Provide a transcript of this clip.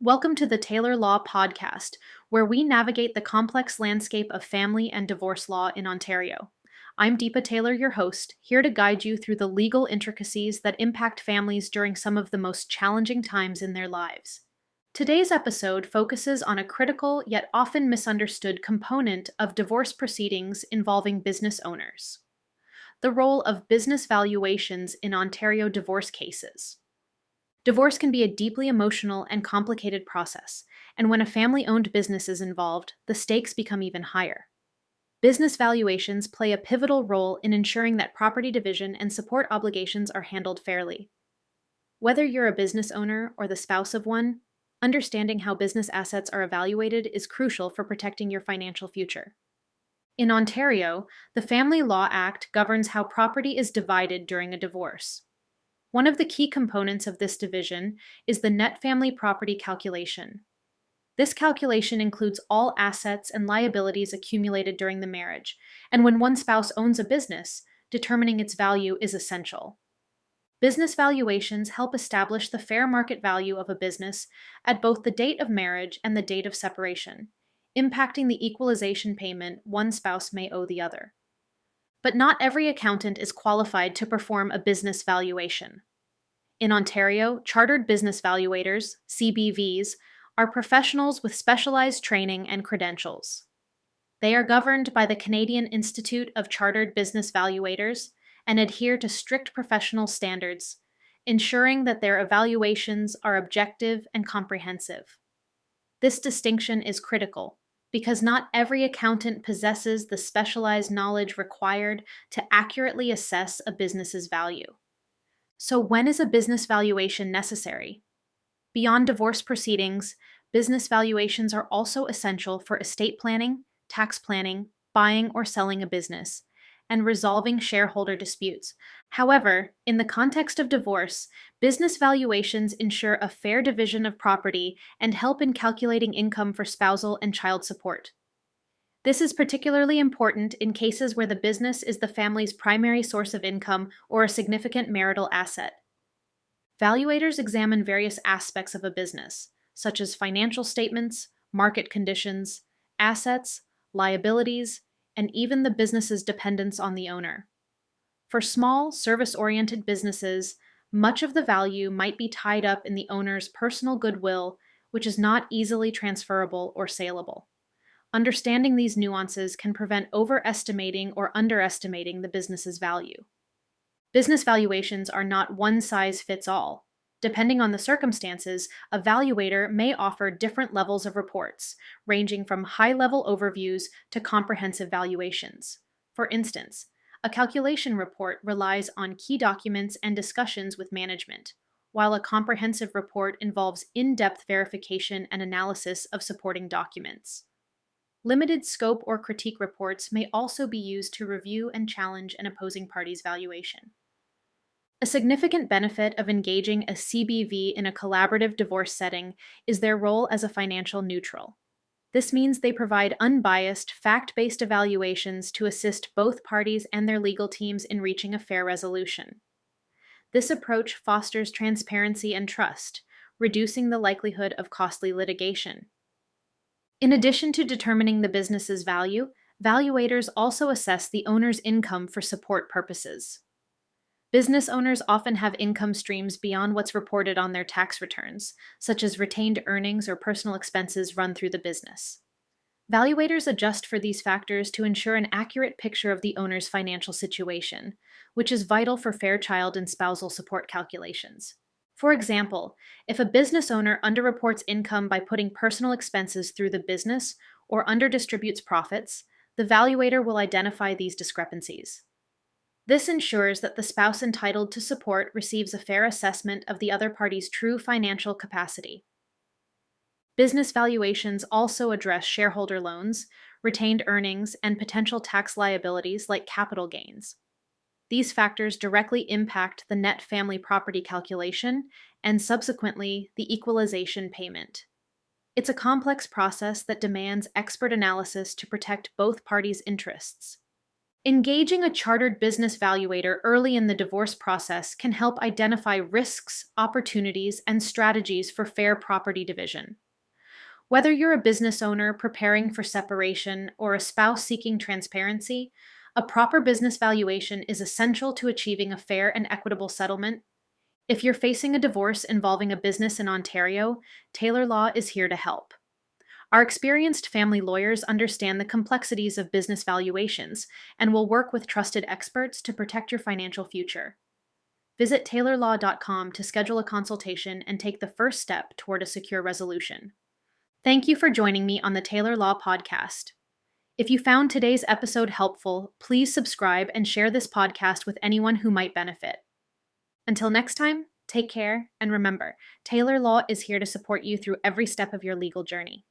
Welcome to the Tailor Law Podcast, where we navigate the complex landscape of family and divorce law in Ontario. I'm Deepa Taylor, your host, here to guide you through the legal intricacies that impact families during some of the most challenging times in their lives. Today's episode focuses on a critical yet often misunderstood component of divorce proceedings involving business owners: the role of business valuations in Ontario divorce cases. Divorce can be a deeply emotional and complicated process, and when a family-owned business is involved, the stakes become even higher. Business valuations play a pivotal role in ensuring that property division and support obligations are handled fairly. Whether you're a business owner or the spouse of one, understanding how business assets are evaluated is crucial for protecting your financial future. In Ontario, the Family Law Act governs how property is divided during a divorce. One of the key components of this division is the net family property calculation. This calculation includes all assets and liabilities accumulated during the marriage, and when one spouse owns a business, determining its value is essential. Business valuations help establish the fair market value of a business at both the date of marriage and the date of separation, impacting the equalization payment one spouse may owe the other. But not every accountant is qualified to perform a business valuation. In Ontario, Chartered Business Valuators, CBVs, are professionals with specialized training and credentials. They are governed by the Canadian Institute of Chartered Business Valuators and adhere to strict professional standards, ensuring that their evaluations are objective and comprehensive. This distinction is critical because not every accountant possesses the specialized knowledge required to accurately assess a business's value. So when is a business valuation necessary? Beyond divorce proceedings, business valuations are also essential for estate planning, tax planning, buying or selling a business, and resolving shareholder disputes. However, in the context of divorce, business valuations ensure a fair division of property and help in calculating income for spousal and child support. This is particularly important in cases where the business is the family's primary source of income or a significant marital asset. Valuators examine various aspects of a business, such as financial statements, market conditions, assets, liabilities, and even the business's dependence on the owner. For small, service-oriented businesses, much of the value might be tied up in the owner's personal goodwill, which is not easily transferable or saleable. Understanding these nuances can prevent overestimating or underestimating the business's value. Business valuations are not one-size-fits-all. Depending on the circumstances, a valuator may offer different levels of reports, ranging from high-level overviews to comprehensive valuations. For instance, a calculation report relies on key documents and discussions with management, while a comprehensive report involves in-depth verification and analysis of supporting documents. Limited scope or critique reports may also be used to review and challenge an opposing party's valuation. A significant benefit of engaging a CBV in a collaborative divorce setting is their role as a financial neutral. This means they provide unbiased, fact-based evaluations to assist both parties and their legal teams in reaching a fair resolution. This approach fosters transparency and trust, reducing the likelihood of costly litigation. In addition to determining the business's value, valuators also assess the owner's income for support purposes. Business owners often have income streams beyond what's reported on their tax returns, such as retained earnings or personal expenses run through the business. Valuators adjust for these factors to ensure an accurate picture of the owner's financial situation, which is vital for fair child and spousal support calculations. For example, if a business owner underreports income by putting personal expenses through the business or underdistributes profits, the valuator will identify these discrepancies. This ensures that the spouse entitled to support receives a fair assessment of the other party's true financial capacity. Business valuations also address shareholder loans, retained earnings, and potential tax liabilities like capital gains. These factors directly impact the net family property calculation and subsequently the equalization payment. It's a complex process that demands expert analysis to protect both parties' interests. Engaging a chartered business valuator early in the divorce process can help identify risks, opportunities, and strategies for fair property division. Whether you're a business owner preparing for separation or a spouse seeking transparency, a proper business valuation is essential to achieving a fair and equitable settlement. If you're facing a divorce involving a business in Ontario, Tailor Law is here to help. Our experienced family lawyers understand the complexities of business valuations and will work with trusted experts to protect your financial future. Visit tailorlaw.com to schedule a consultation and take the first step toward a secure resolution. Thank you for joining me on the Tailor Law Podcast. If you found today's episode helpful, please subscribe and share this podcast with anyone who might benefit. Until next time, take care, and remember, Tailor Law is here to support you through every step of your legal journey.